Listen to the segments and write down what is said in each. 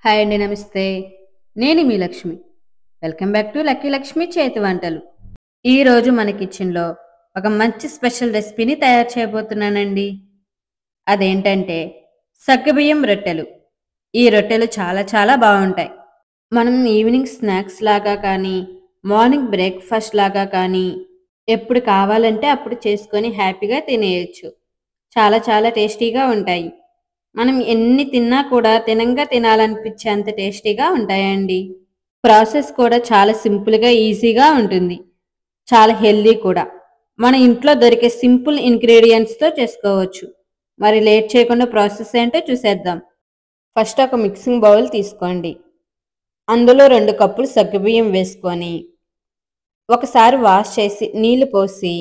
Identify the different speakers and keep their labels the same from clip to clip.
Speaker 1: Hi అండి, నమస్తే. నేను మీ Lakshmi. Welcome back to lucky Lakshmi చేతి వంటలు. ఈరోజు మన కిచెన్లో ఒక మంచి స్పెషల్ రెసిపీని తయారు చేయబోతున్నానండి. అదేంటంటే సగ్గుబియ్యం రొట్టెలు. ఈ రొట్టెలు చాలా చాలా బాగుంటాయి. మనం ఈవినింగ్ స్నాక్స్ లాగా కానీ, మార్నింగ్ బ్రేక్ఫాస్ట్ లాగా కానీ, ఎప్పుడు కావాలంటే అప్పుడు చేసుకొని హ్యాపీగా తినేయచ్చు. చాలా చాలా టేస్టీగా ఉంటాయి. మనం ఎన్ని తిన్నా కూడా తినంగా తినాలనిపించేంత టేస్టీగా ఉంటాయండి. ప్రాసెస్ కూడా చాలా సింపుల్గా ఈజీగా ఉంటుంది. చాలా హెల్దీ కూడా. మన ఇంట్లో దొరికే సింపుల్ ఇంగ్రీడియంట్స్తో చేసుకోవచ్చు. మరి లేట్ చేయకుండా ప్రాసెస్ ఏంటో చూసేద్దాం. ఫస్ట్ ఒక మిక్సింగ్ బౌల్ తీసుకోండి. అందులో 2 కప్పులు సగ్గుబియ్యం వేసుకొని ఒకసారి వాష్ చేసి నీళ్లు పోసి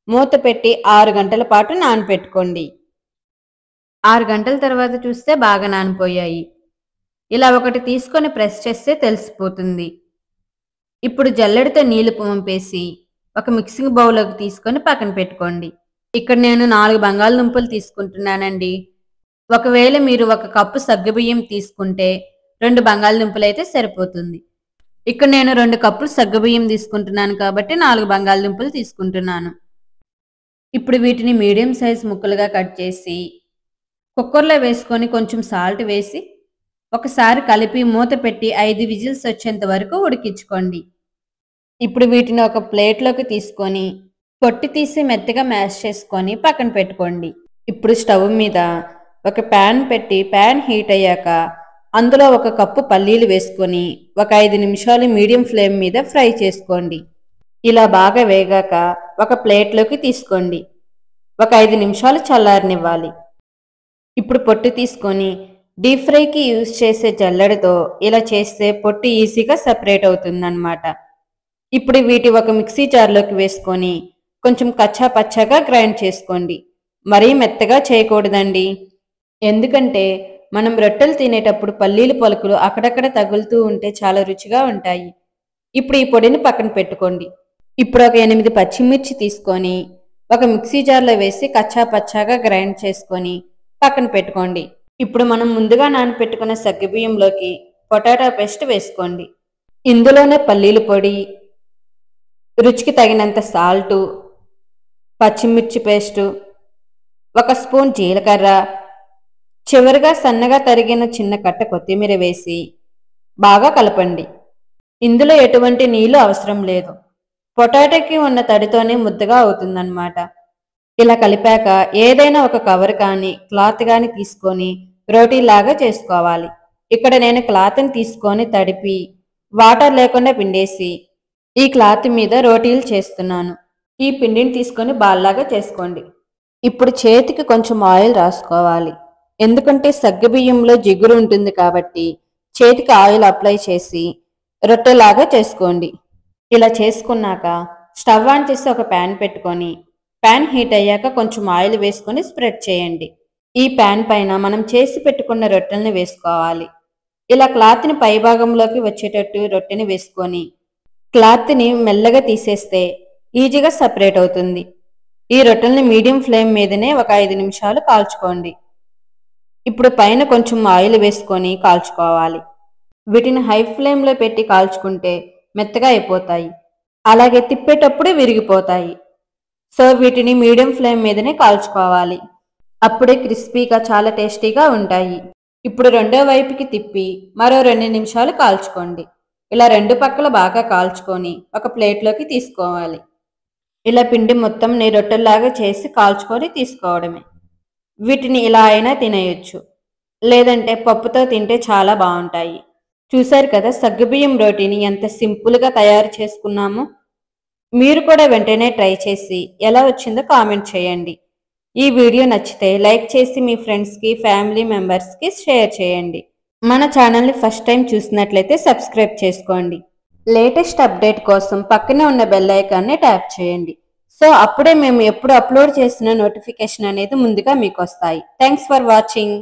Speaker 1: మూత పెట్టి 6 గంటల పాటు నానపెట్టుకోండి. 6 గంటల తర్వాత చూస్తే బాగా నానిపోయాయి. ఇలా ఒకటి తీసుకొని ప్రెస్ చేస్తే తెలిసిపోతుంది. ఇప్పుడు జల్లెడతో నీళ్లు పంపేసి ఒక మిక్సింగ్ బౌల్లోకి తీసుకొని పక్కన పెట్టుకోండి. ఇక్కడ నేను 4 బంగాళదుంపలు తీసుకుంటున్నానండి. ఒకవేళ మీరు 1 కప్పు సగ్గుబియ్యం తీసుకుంటే 2 బంగాళదుంపలు అయితే సరిపోతుంది. ఇక్కడ నేను 2 కప్పులు సగ్గుబియ్యం తీసుకుంటున్నాను కాబట్టి 4 బంగాళదుంపలు తీసుకుంటున్నాను. ఇప్పుడు వీటిని మీడియం సైజ్ ముక్కలుగా కట్ చేసి కుక్కర్లో వేసుకొని కొంచెం సాల్ట్ వేసి ఒకసారి కలిపి మూత పెట్టి 5 విజిల్స్ వచ్చేంత వరకు ఉడికించుకోండి. ఇప్పుడు వీటిని ఒక ప్లేట్లోకి తీసుకొని పొట్టు తీసి మెత్తగా మ్యాష్ చేసుకొని పక్కన పెట్టుకోండి. ఇప్పుడు స్టవ్ మీద ఒక ప్యాన్ పెట్టి ప్యాన్ హీట్ అయ్యాక అందులో 1 కప్పు పల్లీలు వేసుకొని ఒక 5 నిమిషాలు మీడియం ఫ్లేమ్ మీద ఫ్రై చేసుకోండి. ఇలా బాగా వేగాక ఒక ప్లేట్లోకి తీసుకోండి. ఒక 5 నిమిషాలు చల్లారనివ్వాలి. ఇప్పుడు పొట్టు తీసుకొని డీప్ ఫ్రైకి యూజ్ చేసే జల్లెడతో ఇలా చేస్తే పొట్టు ఈజీగా సెపరేట్ అవుతుందన్నమాట. ఇప్పుడు వీటి ఒక మిక్సీ జార్లోకి వేసుకొని కొంచెం కచ్చా పచ్చాగా గ్రైండ్ చేసుకోండి. మరీ మెత్తగా చేయకూడదండి. ఎందుకంటే మనం రొట్టెలు తినేటప్పుడు పల్లీలు పలుకులు అక్కడక్కడ తగులుతూ ఉంటే చాలా రుచిగా ఉంటాయి. ఇప్పుడు ఈ పొడిని పక్కన పెట్టుకోండి. ఇప్పుడు ఒక 8 పచ్చిమిర్చి తీసుకొని ఒక మిక్సీ జార్లో వేసి కచ్చా పచ్చాగా గ్రైండ్ చేసుకొని పక్కన పెట్టుకోండి. ఇప్పుడు మనం ముందుగా నానపెట్టుకున్న సగ్గుబియ్యంలోకి పొటాటో పేస్ట్ వేసుకోండి. ఇందులోనే పల్లీల పొడి, రుచికి తగినంత సాల్టు, పచ్చిమిర్చి పేస్టు, 1 స్పూన్ జీలకర్ర, చివరిగా సన్నగా తరిగిన చిన్న కట్ట కొత్తిమీర వేసి బాగా కలపండి. ఇందులో ఎటువంటి నీళ్లు అవసరం లేదు. పొటాటోకి ఉన్న తడితోనే ముద్దగా అవుతుందన్నమాట. ఇలా కలిపాక ఏదైనా ఒక కవర్ కానీ క్లాత్ కానీ తీసుకొని రోటీలాగా చేసుకోవాలి. ఇక్కడ నేను క్లాత్ని తీసుకొని తడిపి వాటర్ లేకుండా పిండేసి ఈ క్లాత్ మీద రోటీలు చేస్తున్నాను. ఈ పిండిని తీసుకొని బాల్లాగా చేసుకోండి. ఇప్పుడు చేతికి కొంచెం ఆయిల్ రాసుకోవాలి. ఎందుకంటే సగ్గుబియ్యంలో జిగురు ఉంటుంది కాబట్టి చేతికి ఆయిల్ అప్లై చేసి రొట్టెలాగా చేసుకోండి. ఇలా చేసుకున్నాక స్టవ్ ఆన్ చేసి ఒక ప్యాన్ పెట్టుకొని ప్యాన్ హీట్ అయ్యాక కొంచెం ఆయిల్ వేసుకొని స్ప్రెడ్ చేయండి. ఈ ప్యాన్ పైన మనం చేసి పెట్టుకున్న రొట్టెల్ని వేసుకోవాలి. ఇలా క్లాత్ని పైభాగంలోకి వచ్చేటట్టు రొట్టెని వేసుకొని క్లాత్ని మెల్లగా తీసేస్తే ఈజీగా సపరేట్ అవుతుంది. ఈ రొట్టెల్ని మీడియం ఫ్లేమ్ మీదనే ఒక 5 నిమిషాలు కాల్చుకోండి. ఇప్పుడు పైన కొంచెం ఆయిల్ వేసుకొని కాల్చుకోవాలి. వీటిని హై ఫ్లేమ్లో పెట్టి కాల్చుకుంటే మెత్తగా అయిపోతాయి. అలాగే తిప్పేటప్పుడు విరిగిపోతాయి. సో వీటిని మీడియం ఫ్లేమ్ మీదనే కాల్చుకోవాలి. అప్పుడే క్రిస్పీగా చాలా టేస్టీగా ఉంటాయి. ఇప్పుడు రెండో వైపుకి తిప్పి మరో 2 నిమిషాలు కాల్చుకోండి. ఇలా 2 పక్కల బాగా కాల్చుకొని ఒక ప్లేట్లోకి తీసుకోవాలి. ఇలా పిండి మొత్తం రొట్టెల్లాగా చేసి కాల్చుకొని తీసుకోవడమే. వీటిని ఇలా అయినా తినేయొచ్చు, లేదంటే పప్పుతో తింటే చాలా బాగుంటాయి. చూశారు కదా సగ్గుబియ్యం రోటీని ఎంత సింపుల్గా తయారు చేసుకున్నామో. మీరు కూడా వెంటనే ట్రై చేసి ఎలా వచ్చిందో కామెంట్ చేయండి. ఈ వీడియో నచ్చితే లైక్ చేసి మీ ఫ్రెండ్స్కి, ఫ్యామిలీ మెంబర్స్కి షేర్ చేయండి. మన ఛానల్ని ఫస్ట్ టైం చూసినట్లయితే సబ్స్క్రైబ్ చేసుకోండి. లేటెస్ట్ అప్డేట్ కోసం పక్కనే ఉన్న బెల్ ఐకాన్ని ట్యాప్ చేయండి. సో అప్పుడే మేము ఎప్పుడు అప్లోడ్ చేసిన నోటిఫికేషన్ అనేది ముందుగా మీకు వస్తాయి. Thanks for watching.